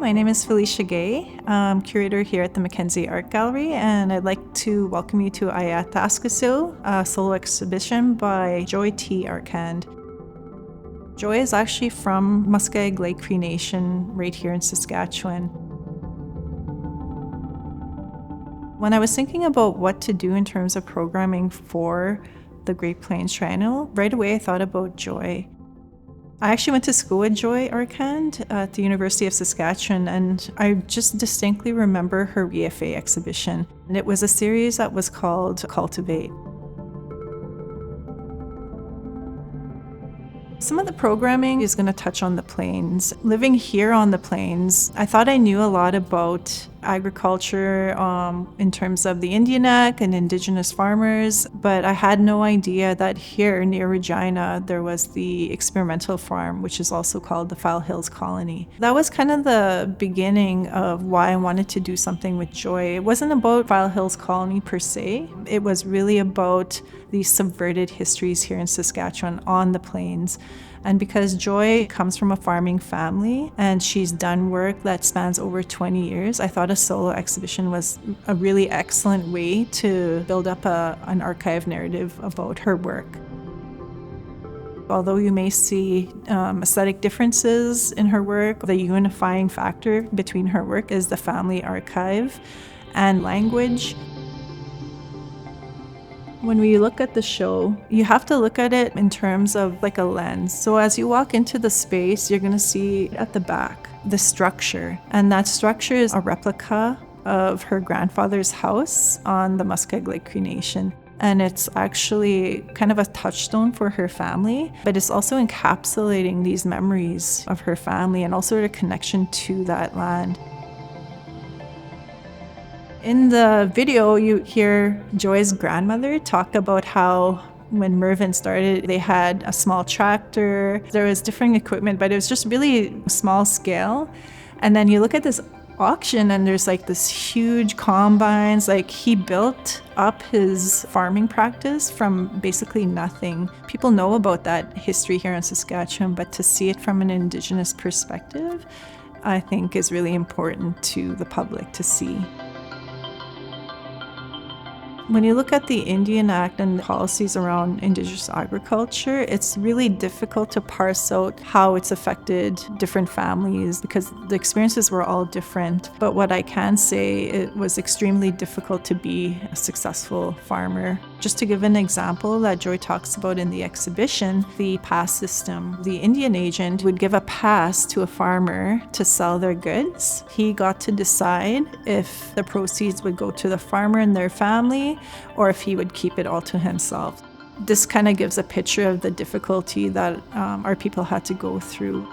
my name is Felicia Gay. I'm curator here at the Mackenzie Art Gallery, and I'd like to welcome you to ayâtaskisow, a solo exhibition by Joi T, Arcand. Joi is actually from Muskeg Lake Cree Nation right here in Saskatchewan. When I was thinking about what to do in terms of programming for the Great Plains Triennial, right away I thought about Joi. I actually went to school with Joi Arcand at the University of Saskatchewan, and I just distinctly remember her VFA exhibition. And it was a series that was called Cultivate. Some of the programming is going to touch on the plains. Living here on the plains, I thought I knew a lot about agriculture in terms of the Indigenous and Indigenous farmers, but I had no idea that here near Regina there was the experimental farm, which is also called the File Hills Colony. That was kind of the beginning of why I wanted to do something with Joi. It wasn't about File Hills Colony per se. It was really about these subverted histories here in Saskatchewan on the plains. And because Joi comes from a farming family and she's done work that spans over 20 years, I thought a solo exhibition was a really excellent way to build up an archive narrative about her work. Although you may see aesthetic differences in her work, the unifying factor between her work is the family archive and language. When we look at the show, you have to look at it in terms of like a lens. So as you walk into the space, you're going to see at the back the structure. And that structure is a replica of her grandfather's house on the Muskeg Lake Cree Nation. And it's actually kind of a touchstone for her family, but it's also encapsulating these memories of her family and also her connection to that land. In the video, you hear Joi's grandmother talk about how when Mervyn started, they had a small tractor. There was different equipment, but it was just really small scale. And then you look at this auction and there's like this huge combines. Like he built up his farming practice from basically nothing. People know about that history here in Saskatchewan, but to see it from an Indigenous perspective, I think is really important to the public to see. When you look at the Indian Act and the policies around Indigenous agriculture, it's really difficult to parse out how it's affected different families because the experiences were all different. But what I can say, it was extremely difficult to be a successful farmer. Just to give an example that Joi talks about in the exhibition, the pass system. The Indian agent would give a pass to a farmer to sell their goods. He got to decide if the proceeds would go to the farmer and their family or if he would keep it all to himself. This kind of gives a picture of the difficulty that our people had to go through.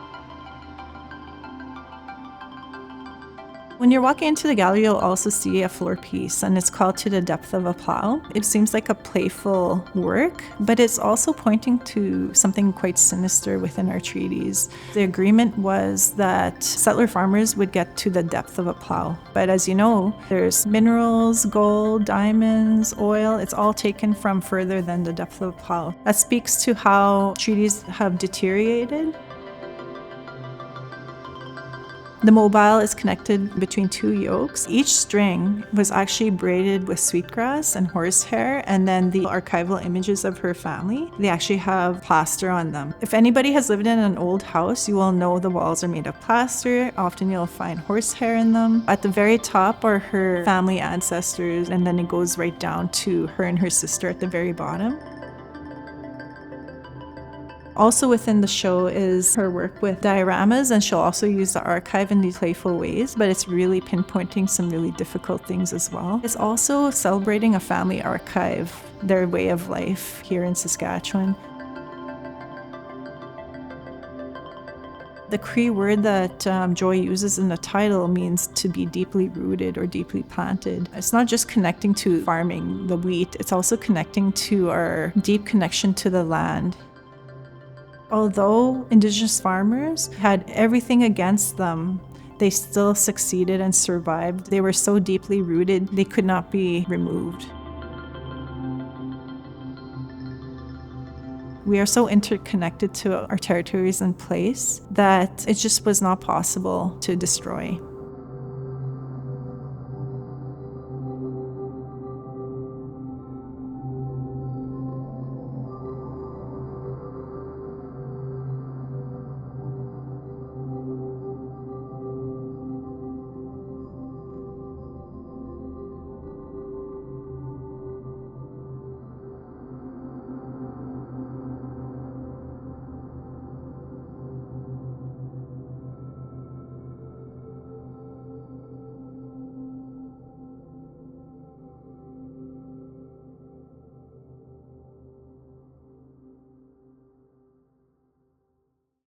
When you're walking into the gallery, you'll also see a floor piece, and it's called To the Depth of a Plow. It seems like a playful work, but it's also pointing to something quite sinister within our treaties. The agreement was that settler farmers would get to the depth of a plow. But as you know, there's minerals, gold, diamonds, oil. It's all taken from further than the depth of a plow. That speaks to how treaties have deteriorated. The mobile is connected between two yokes. Each string was actually braided with sweetgrass and horsehair, and then the archival images of her family, they actually have plaster on them. If anybody has lived in an old house, you will know the walls are made of plaster. Often you'll find horsehair in them. At the very top are her family ancestors, and then it goes right down to her and her sister at the very bottom. Also within the show is her work with dioramas, and she'll also use the archive in these playful ways, but it's really pinpointing some really difficult things as well. It's also celebrating a family archive, their way of life here in Saskatchewan. The Cree word that Joi uses in the title means to be deeply rooted or deeply planted. It's not just connecting to farming, the wheat, it's also connecting to our deep connection to the land. Although Indigenous farmers had everything against them, they still succeeded and survived. They were so deeply rooted, they could not be removed. We are so interconnected to our territories and place that it just was not possible to destroy.